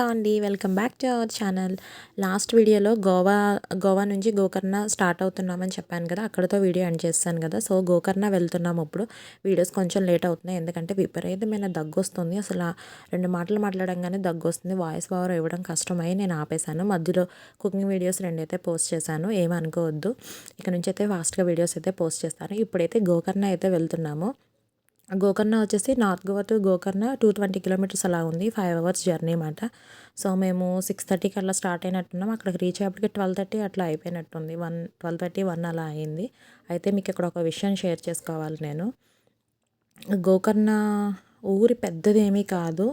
Hello అండి, welcome back to our channel. Last వీడియోలో గోవా నుంచి గోకర్ణ స్టార్ట్ అవుతున్నామని చెప్పాను కదా, అక్కడితో వీడియో ఎండ్ చేస్తాను కదా. సో గోకర్ణ వెళ్తున్నాము. ఇప్పుడు వీడియోస్ కొంచెం లేట్ అవుతున్నాయి, ఎందుకంటే విపరీతమైన దగ్గు వస్తుంది. అసలు రెండు మాటలు మాట్లాడంగానే దగ్గు వస్తుంది. వాయిస్ ఓవర్ ఇవ్వడం కష్టమై నేను ఆపేశాను. మధ్యలో కుకింగ్ వీడియోస్ రెండైతే పోస్ట్ చేశాను, ఏమనుకోవద్దు. ఇక నుంచి అయితే ఫాస్ట్గా వీడియోస్ అయితే పోస్ట్ చేస్తాను. ఇప్పుడైతే గోకర్ణ అయితే వెళ్తున్నాము. గోకర్ణ వచ్చేసి north Goa to Gokarna 220 kilometres అలా ఉంది. 5 అవర్స్ జర్నీ అన్నమాట. సో మేము 6:30కి అట్లా స్టార్ట్ అయినట్టున్నాం. అక్కడికి రీచ్ అయ్యేప్పటికి 12:30 అట్లా అయిపోయినట్టుంది. 12:30, 1 అలా అయింది. అయితే మీకు ఇక్కడ ఒక విషయం షేర్ చేసుకోవాలి నేను. గోకర్ణ ఊరి పెద్దదేమీ కాదు.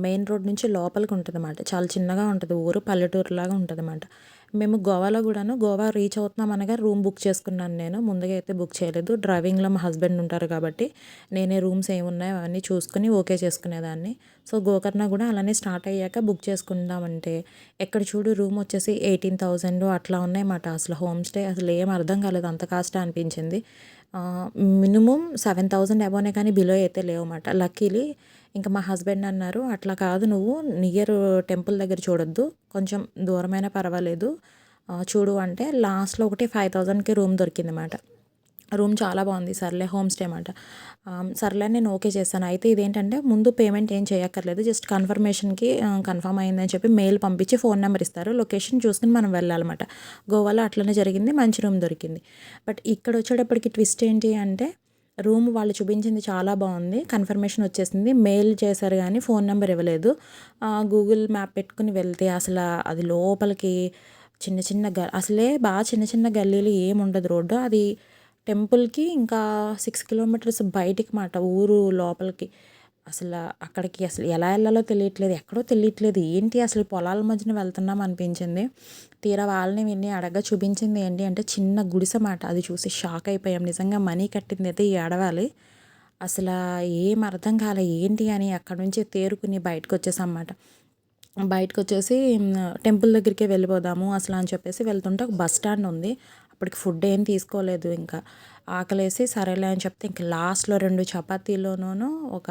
మెయిన్ రోడ్ నుంచి లోపలికి ఉంటుందన్నమాట. చాలా చిన్నగా ఉంటుంది ఊరు, పల్లెటూరులాగా ఉంటుందన్నమాట. మేము గోవాలో కూడాను గోవా రీచ్ అవుతున్నాం అనగా రూమ్ బుక్ చేసుకున్నాను నేను. ముందుగా అయితే బుక్ చేయలేదు. డ్రైవింగ్లో మా హస్బెండ్ ఉంటారు కాబట్టి నేనే రూమ్స్ ఏమున్నాయో అవన్నీ చూసుకుని ఓకే చేసుకునేదాన్ని. సో గోకర్ణ కూడా అలానే స్టార్ట్ అయ్యాక బుక్ చేసుకుందామంటే ఎక్కడ చూడు రూమ్ వచ్చేసి 18,000 అట్లా ఉన్నాయన్నమాట. అసలు హోమ్ స్టే అసలు ఏం అర్థం కాలేదు, అంత కాస్ట్ అనిపించింది. మినిమం 7,000 అబోనే కానీ బిలో అయితే లేవన్నమాట. లక్కీలీ ఇంకా మా హస్బెండ్ అన్నారు, అట్లా కాదు నువ్వు నియర్ టెంపుల్ దగ్గర చూడొద్దు, కొంచెం దూరమైనా పర్వాలేదు చూడు అంటే లాస్ట్లో ఒకటి 5,000కి రూమ్ దొరికిందన్నమాట. రూమ్ చాలా బాగుంది. సర్లే హోమ్ స్టే అన్నమాట. సర్లే నేను ఓకే చేశాను. అయితే ఇదేంటంటే ముందు పేమెంట్ ఏం చేయక్కర్లేదు, జస్ట్ కన్ఫర్మేషన్కి కన్ఫర్మ్ అయిందని చెప్పి మెయిల్ పంపించి ఫోన్ నెంబర్ ఇస్తారు, లొకేషన్ చూసుకుని మనం వెళ్ళాలన్నమాట. గోవాలో అట్లనే జరిగింది, మంచి రూమ్ దొరికింది. బట్ ఇక్కడ వచ్చేటప్పటికి ట్విస్ట్ ఏంటి అంటే రూమ్ వాళ్ళు చూపించింది చాలా బాగుంది, కన్ఫర్మేషన్ వచ్చేసింది, మెయిల్ చేశారు కానీ ఫోన్ నెంబర్ ఇవ్వలేదు. గూగుల్ మ్యాప్ పెట్టుకుని వెళ్తే అసలు అది లోపలికి చిన్న చిన్న అసలే బాగా చిన్న చిన్న గల్లీలు ఏముండదు రోడ్డు. అది టెంపుల్కి ఇంకా 6 కిలోమీటర్స్ బయటికి మాట, ఊరు లోపలికి. అసలు అక్కడికి అసలు ఎలా వెళ్ళాలో తెలియట్లేదు, ఎక్కడో తెలియట్లేదు, ఏంటి అసలు పొలాల మధ్యన వెళ్తున్నాం అనిపించింది. తీరా వాళ్ళని విని అడగ చూపించింది ఏంటి అంటే చిన్న గుడిసె మాట. అది చూసి షాక్ అయిపోయాం. నిజంగా మనీ కట్టింది అయితే ఏడవాలి. అసలు ఏం అర్థం కాలే ఏంటి అని అక్కడ నుంచి తేరుకుని బయటకు వచ్చేసాం. బయటకు వచ్చేసి టెంపుల్ దగ్గరికే వెళ్ళిపోదాము అసలు అని చెప్పేసి వెళ్తుంటే ఒక బస్ స్టాండ్ ఉంది. అప్పటికి ఫుడ్ ఏం తీసుకోలేదు, ఇంకా ఆకలేసి సరేలే అని చెప్తే ఇంకా లాస్ట్లో 2 చపాతీలోనూ ఒక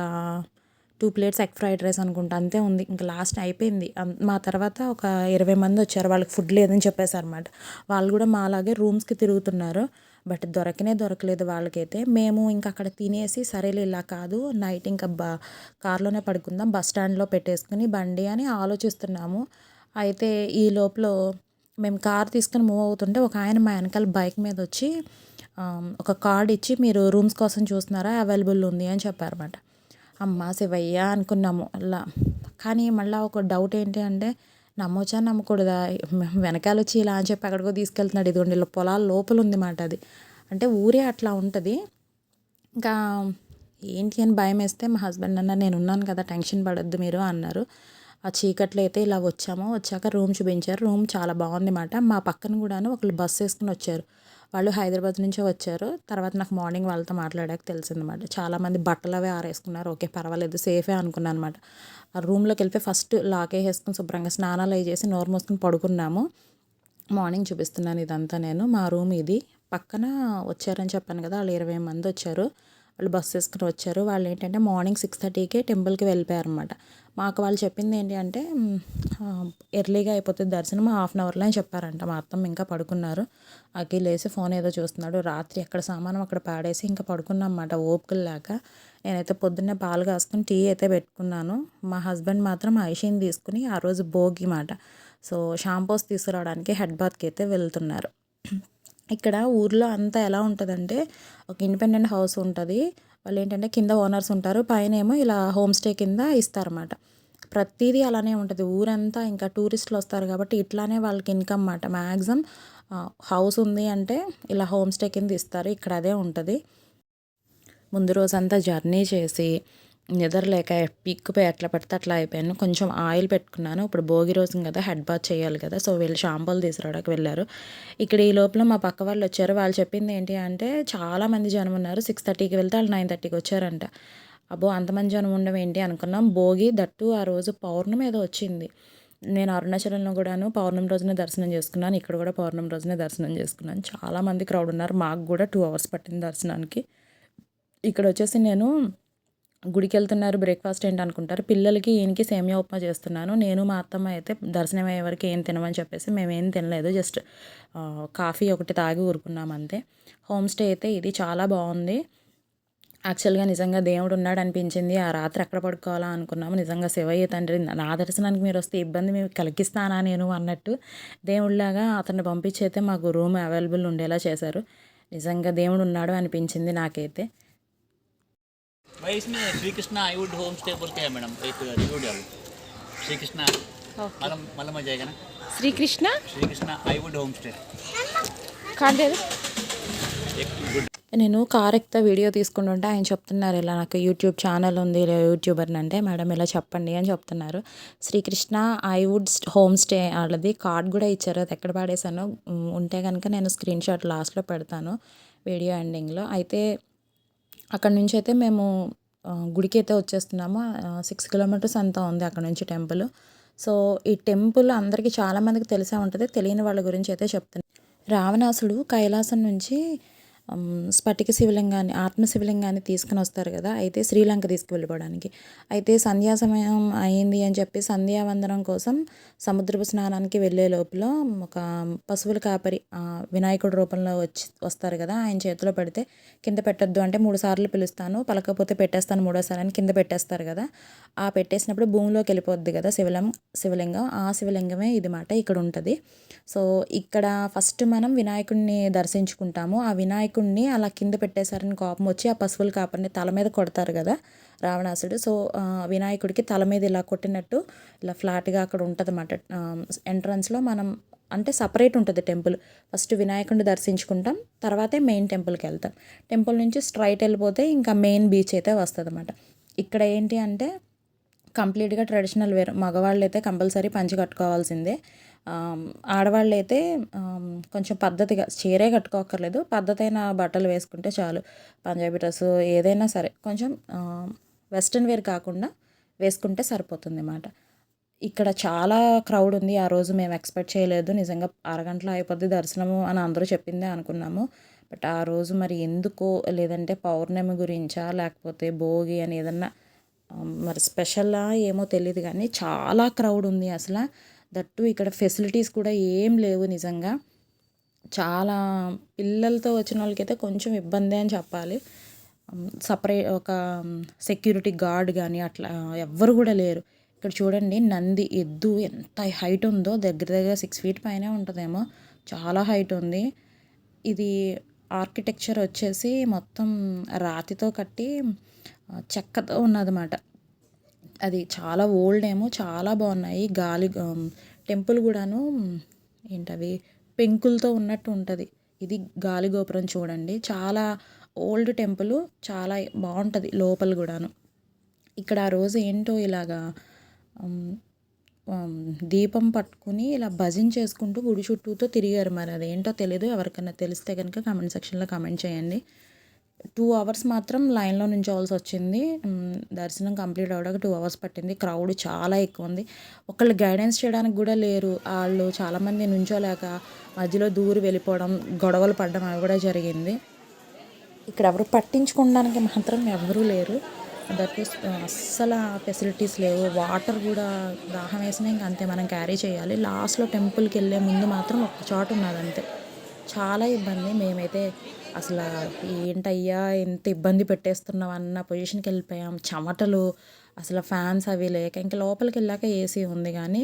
2 ప్లేట్స్ ఎగ్ ఫ్రైడ్ రైస్ అనుకుంటా అంతే ఉంది. ఇంకా లాస్ట్ అయిపోయింది. మా తర్వాత ఒక 20 మంది వచ్చారు, వాళ్ళకి ఫుడ్ లేదని చెప్పేసారు అనమాట. వాళ్ళు కూడా మా అలాగే రూమ్స్కి తిరుగుతున్నారు. బట్ దొరకలేదు వాళ్ళకైతే. మేము ఇంకా అక్కడ తినేసి సరేలే ఇలా కాదు నైట్ ఇంకా కార్లోనే పడుకుందాం, బస్ స్టాండ్లో పెట్టేసుకుని బండి అని ఆలోచిస్తున్నాము. అయితే ఈ లోపల మేము కార్ తీసుకుని మూవ్ అవుతుంటే ఒక ఆయన మా వెనకాల బైక్ మీద వచ్చి ఒక కార్డ్ ఇచ్చి మీరు రూమ్స్ కోసం చూస్తున్నారా, అవైలబుల్ ఉంది అని చెప్పారన్నమాట. అమ్మ శివయ్య అనుకున్నాము అలా. కానీ మళ్ళీ ఒక డౌట్ ఏంటి అంటే నమ్మొచ్చా నమ్మకూడదా, వెనకాల వచ్చి ఇలా అని చెప్పి ఎక్కడికో తీసుకెళ్తున్నాడు. ఇదిగోండి ఇలా పొలాల లోపల ఉంది మాట అది. అంటే ఊరే అట్లా ఉంటుంది. ఇంకా ఏంటి అని భయం వేస్తే మా హస్బెండ్ అన్న నేను ఉన్నాను కదా, టెన్షన్ పడొద్దు మీరు అన్నారు. ఆ చీకట్లో అయితే ఇలా వచ్చాక రూమ్ చూపించారు. రూమ్ చాలా బాగుంది మాట. మా పక్కన కూడాను ఒకళ్ళు బస్సు వేసుకుని వచ్చారు. వాళ్ళు హైదరాబాద్ నుంచే వచ్చారు. తర్వాత నాకు మార్నింగ్ వాళ్ళతో మాట్లాడాక తెలిసిందన్నమాట. చాలామంది బట్టలు అవే ఆరేసుకున్నారు. ఓకే పర్వాలేదు సేఫే అనుకున్నాను అనమాట. ఆ రూమ్లోకి వెళ్ళిపోయి ఫస్ట్ లాక్ వేసుకుని శుభ్రంగా స్నానాలు అవి చేసి నోరు మూసుకుని పడుకున్నాము. మార్నింగ్ చూపిస్తున్నాను ఇదంతా నేను. మా రూమ్ ఇది. పక్కన వచ్చారని చెప్పాను కదా, వాళ్ళు 20 మంది వచ్చారు. వాళ్ళు బస్సు వేసుకుని వచ్చారు. వాళ్ళు ఏంటంటే మార్నింగ్ 6:30కే టెంపుల్కి వెళ్ళిపోయారనమాట. మాకు వాళ్ళు చెప్పింది ఏంటి అంటే ఎర్లీగా అయిపోతుంది దర్శనం, హాఫ్ అన్ అవర్లో అని చెప్పారంట. మా అత్తమ్మ ఇంకా పడుకున్నారు. అఖిల్ లేసి ఫోన్ ఏదో చూస్తున్నాడు. రాత్రి ఎక్కడ సామానం అక్కడ పాడేసి ఇంకా పడుకున్నాం అన్నమాట ఓపికలు లేక. నేనైతే పొద్దున్నే పాలు కాసుకుని టీ అయితే పెట్టుకున్నాను. మా హస్బెండ్ మాత్రం ఐషిని తీసుకుని ఆ రోజు భోగి మాట, సో షాంపూస్ తీసుకురావడానికి హెడ్ బాత్కి అయితే వెళ్తున్నారు. ఇక్కడ ఊర్లో అంతా ఎలా ఉంటుందంటే ఒక ఇండిపెండెంట్ హౌస్ ఉంటుంది. వాళ్ళు ఏంటంటే కింద ఓనర్స్ ఉంటారు, పైన ఏమో ఇలా హోమ్ స్టే కింద ఇస్తారన్నమాట. ప్రతిదీ అలానే ఉంటుంది ఊరంతా. ఇంకా టూరిస్టులు వస్తారు కాబట్టి ఇట్లానే వాళ్ళకి ఇన్కమ్ అన్నమాట. మ్యాక్సిమం హౌస్ ఉంది అంటే ఇలా హోమ్ స్టే కింద ఇస్తారు. ఇక్కడ అదే ఉంటుంది. ముందు రోజంతా జర్నీ చేసి నిద్రలేక పీక్కుపోయి ఎట్లా పడితే అట్లా అయిపోయాను. కొంచెం ఆయిల్ పెట్టుకున్నాను. ఇప్పుడు భోగి రోజు కదా, హెడ్ బాత్ చేయాలి కదా, సో వీళ్ళు షాంపూలు తీసుకురావడానికి వెళ్ళారు. ఇక్కడ ఈ లోపల మా పక్క వాళ్ళు వచ్చారు. వాళ్ళు చెప్పింది ఏంటి అంటే చాలామంది జనం ఉన్నారు, 6:30కి వెళ్తే వాళ్ళు 9:30కి వచ్చారంట. అబ్బో అంతమంది జనం ఉండడం ఏంటి అనుకున్నాం. భోగి దట్టు ఆ రోజు పౌర్ణమి ఏదో వచ్చింది. నేను అరుణాచలంలో కూడాను పౌర్ణమి రోజునే దర్శనం చేసుకున్నాను, ఇక్కడ కూడా పౌర్ణమి రోజునే దర్శనం చేసుకున్నాను. చాలామంది క్రౌడ్ ఉన్నారు. మాకు కూడా 2 అవర్స్ పట్టింది దర్శనానికి. ఇక్కడ వచ్చేసి నేను గుడికెళ్తున్నారు, బ్రేక్‌ఫాస్ట్ ఏంటి అనుకుంటారు. పిల్లలకి ఈయనకి సేమియా ఉప్మా చేస్తున్నాను. నేను మా అత్తమ్మ అయితే దర్శనం అయ్యే వరకు ఏం తినమని చెప్పేసి మేమేం తినలేదు. జస్ట్ కాఫీ ఒకటి తాగి ఊరుకున్నాం అంతే. హోమ్ స్టే అయితే ఇది చాలా బాగుంది. యాక్చువల్‌గా నిజంగా దేవుడు ఉన్నాడు అనిపించింది. ఆ రాత్రి ఎక్కడ పడుకోవాలా అనుకున్నాము. నిజంగా శివయ్య తండ్రి నా దర్శనానికి మీరొస్తే ఇబ్బంది మీకు కలిగిస్తానా నేను అన్నట్టు దేవుడిలాగా అతన్ని పంపించి అయితే మాకు రూమ్ అవైలబుల్ ఉండేలా చేశారు. నిజంగా దేవుడు ఉన్నాడు అనిపించింది నాకైతే. भाई इसमें श्री कृष्णा आईवुड होम स्टे बोल के है मैडम, एक रिव्यू डालो श्री कृष्णा। मालूम मालूम आ जाएगा ना, శ్రీకృష్ణ श्री कृष्णा आईवुड होम स्टे కాంటేది एक गुड। నేను కార్ ఎక్కితే వీడియో తీసుకుంటుంటే ఆయన చెప్తున్నారు, ఇలా నాకు యూట్యూబ్ ఛానల్ ఉంది, ఇలా యూట్యూబర్ని అంటే, మేడం ఇలా చెప్పండి అని చెప్తున్నారు. శ్రీకృష్ణ ఐవుడ్ హోమ్ స్టే వాళ్ళది కార్డ్ కూడా ఇచ్చారు. అది ఎక్కడ పాడేశానో ఉంటే కనుక నేను స్క్రీన్ షాట్ లాస్ట్లో పెడతాను వీడియో ఎండింగ్లో. అయితే అక్కడ నుంచి అయితే మేము గుడికి అయితే వచ్చేస్తున్నాము. 6 కిలోమీటర్స్ అంతా ఉంది అక్కడ నుంచి టెంపుల్. సో ఈ టెంపుల్ అందరికీ చాలామందికి తెలిసే ఉంటుంది. తెలియని వాళ్ళ గురించి అయితే చెప్తున్నాను. రావణాసుడు కైలాసం నుంచి స్ఫటిక శివలింగాన్ని, ఆత్మ శివలింగాన్ని తీసుకుని వస్తారు కదా, అయితే శ్రీలంక తీసుకువెళ్ళిపోవడానికి. అయితే సంధ్యా సమయం అయింది అని చెప్పి సంధ్యావందనం కోసం సముద్రపు స్నానానికి వెళ్ళే లోపల ఒక పశువుల కాపరి వినాయకుడి రూపంలో వస్తారు కదా, ఆయన చేతిలో పెడితే కింద పెట్టొద్దు అంటే 3 సార్లు పిలుస్తాను, పలకపోతే పెట్టేస్తాను మూడోసారి అని కింద పెట్టేస్తారు కదా. ఆ పెట్టేసినప్పుడు భూమిలోకి వెళ్ళిపోద్ది కదా శివలింగం. ఆ శివలింగమే ఇది మాట ఇక్కడ ఉంటుంది. సో ఇక్కడ ఫస్ట్ మనం వినాయకుడిని దర్శించుకుంటాము. ఆ వినాయకుడిని అలా కింద పెట్టేశారని కోపం వచ్చి ఆ పశువుల కాపరిని తల మీద కొడతారు కదా రావణాసుడు. సో వినాయకుడికి తల మీద ఇలా కొట్టినట్టు ఇలా ఫ్లాట్గా అక్కడ ఉంటుంది అన్నమాట. ఎంట్రన్స్లో మనం అంటే సపరేట్ ఉంటుంది టెంపుల్. ఫస్ట్ వినాయకుడిని దర్శించుకుంటాం, తర్వాతే మెయిన్ టెంపుల్కి వెళ్తాం. టెంపుల్ నుంచి స్ట్రైట్ వెళ్ళిపోతే ఇంకా మెయిన్ బీచ్ అయితే వస్తుంది అన్నమాట. ఇక్కడ ఏంటి అంటే కంప్లీట్గా ట్రెడిషనల్ వేర్. మగవాళ్ళు అయితే కంపల్సరీ పంచి కట్టుకోవాల్సిందే. ఆడవాళ్ళు అయితే కొంచెం పద్ధతిగా చీరే కట్టుకోక్కర్లేదు, పద్ధతైన బట్టలు వేసుకుంటే చాలు. పంజాబీ డ్రెస్సు ఏదైనా సరే కొంచెం వెస్ట్రన్ వేర్ కాకుండా వేసుకుంటే సరిపోతుంది అన్నమాట. ఇక్కడ చాలా క్రౌడ్ ఉంది. ఆ రోజు మేము ఎక్స్పెక్ట్ చేయలేదు. నిజంగా అరగంటలో అయిపోద్ది దర్శనము అని అందరూ చెప్పిందే అనుకున్నాము. బట్ ఆ రోజు మరి ఎందుకో, లేదంటే పౌర్ణమి గురించా లేకపోతే భోగి అని ఏదన్నా మరి స్పెషల్లా ఏమో తెలియదు కానీ చాలా క్రౌడ్ ఉంది అసలు. దట్టు ఇక్కడ ఫెసిలిటీస్ కూడా ఏం లేవు నిజంగా. చాలా పిల్లలతో వచ్చిన వాళ్ళకైతే కొంచెం ఇబ్బంది అని చెప్పాలి. సపరేట్ ఒక సెక్యూరిటీ గార్డ్ కానీ అట్లా ఎవ్వరు కూడా లేరు. ఇక్కడ చూడండి నంది ఎద్దు ఎంత హైట్ ఉందో, దగ్గర దగ్గర 6 feet పైనే ఉంటుందేమో, చాలా హైట్ ఉంది. ఇది ఆర్కిటెక్చర్ వచ్చేసి మొత్తం రాతితో కట్టి చెక్కతో ఉన్నదన్నమాట. అది చాలా ఓల్డ్ ఏమో, చాలా బాగున్నాయి. టెంపుల్ కూడాను ఏంటవి పెంకులతో ఉన్నట్టు ఉంటుంది. ఇది గాలి గోపురం చూడండి, చాలా ఓల్డ్ టెంపుల్, చాలా బాగుంటుంది లోపల కూడాను. ఇక్కడ ఆ రోజు ఏంటో ఇలాగా దీపం పట్టుకుని ఇలా భజన చేసుకుంటూ గుడి చుట్టూతో తిరిగారు. మరి అదేంటో తెలీదు. ఎవరికైనా తెలిస్తే కనుక కామెంట్ సెక్షన్లో కామెంట్ చేయండి. 2 hours మాత్రం లైన్లో నించోవాల్సి వచ్చింది. దర్శనం కంప్లీట్ అవ్వడానికి 2 hours పట్టింది. క్రౌడ్ చాలా ఎక్కువ ఉంది. ఒకళ్ళు గైడెన్స్ చేయడానికి కూడా లేరు. వాళ్ళు చాలామంది నుంచోలేక మధ్యలో దూరి వెళ్ళిపోవడం, గొడవలు పడడం అవి కూడా జరిగింది. ఇక్కడ ఎవరు పట్టించుకోవడానికి మాత్రం ఎవరూ లేరు. దట్ ఈస్ అస్సలు ఫెసిలిటీస్ లేవు. వాటర్ కూడా దాహం వేసినా ఇంక అంతే మనం క్యారీ చేయాలి. లాస్ట్లో టెంపుల్కి వెళ్ళే ముందు మాత్రం ఒక చోట ఉన్నది అంతే. చాలా ఇబ్బంది. మేమైతే అసలు ఏంటయ్యా ఎంత ఇబ్బంది పెట్టేస్తున్నాం అన్న పొజిషన్కి వెళ్ళిపోయాం. చెమటలు, అసలు ఫ్యాన్స్ అవి లేక, ఇంకా లోపలికి వెళ్ళాక ఏసీ ఉంది కానీ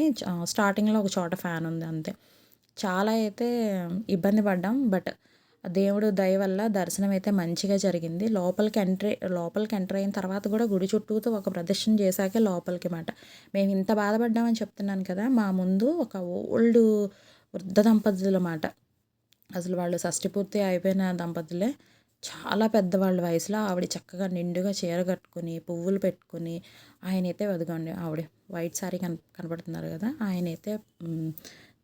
స్టార్టింగ్లో ఒక చోట ఫ్యాన్ ఉంది అంతే. చాలా అయితే ఇబ్బంది పడ్డాం. బట్ దేవుడు దయ వల్ల దర్శనం అయితే మంచిగా జరిగింది. లోపలికి ఎంటర్ అయిన తర్వాత కూడా గుడి చుట్టూతో ఒక ప్రదర్శన చేశాకే లోపలికి మాట. మేము ఇంత బాధపడ్డామని చెప్తున్నాను కదా. మా ముందు ఒక ఓల్డ్ వృద్ధ దంపతులు మాట. అసలు వాళ్ళు షష్టి పూర్తి అయిపోయిన దంపతులే. చాలా పెద్దవాళ్ళ వయసులో. ఆవిడ చక్కగా నిండుగా చీర కట్టుకుని పువ్వులు పెట్టుకుని, ఆయనైతే అదిగోండి ఆవిడ వైట్ శారీ కనపడుతున్నారు కదా, ఆయనైతే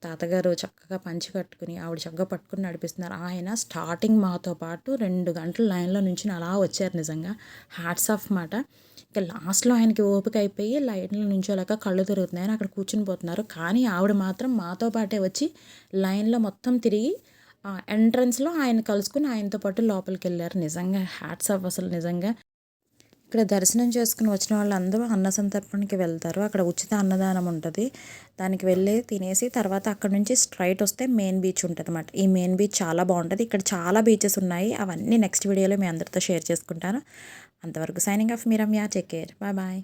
తాతగారు చక్కగా పంచి కట్టుకుని ఆవిడ చక్కగా పట్టుకుని నడిపిస్తున్నారు. ఆయన స్టార్టింగ్ మాతో పాటు 2 గంటలు లైన్లో నుంచి అలా వచ్చారు. నిజంగా హ్యాట్స్ ఆఫ్ మాట. ఇక లాస్ట్లో ఆయనకి ఓపిక అయిపోయి లైన్లో నుంచోలేక కళ్ళు తిరుగుతున్నాయని అక్కడ కూర్చుని పోతున్నారు. కానీ ఆవిడ మాత్రం మాతో పాటే వచ్చి లైన్లో మొత్తం తిరిగి ఎంట్రన్స్లో ఆయన కలుసుకుని ఆయనతో పాటు లోపలికి వెళ్ళారు. నిజంగా హ్యాట్స్ ఆఫ్ అసలు నిజంగా. ఇక్కడ దర్శనం చేసుకుని వచ్చిన వాళ్ళందరూ అన్న సంతర్పణకి వెళ్తారు. అక్కడ ఉచిత అన్నదానం ఉంటుంది. దానికి వెళ్ళి తినేసి తర్వాత అక్కడ నుంచి స్ట్రైట్ వస్తే మెయిన్ బీచ్ ఉంటుంది అన్నమాట. ఈ మెయిన్ బీచ్ చాలా బాగుంటుంది. ఇక్కడ చాలా బీచెస్ ఉన్నాయి. అవన్నీ నెక్స్ట్ వీడియోలో మీ అందరితో షేర్ చేసుకుంటాను. అంతవరకు సైనింగ్ ఆఫ్ మీ Ramya. Take care. Bye bye.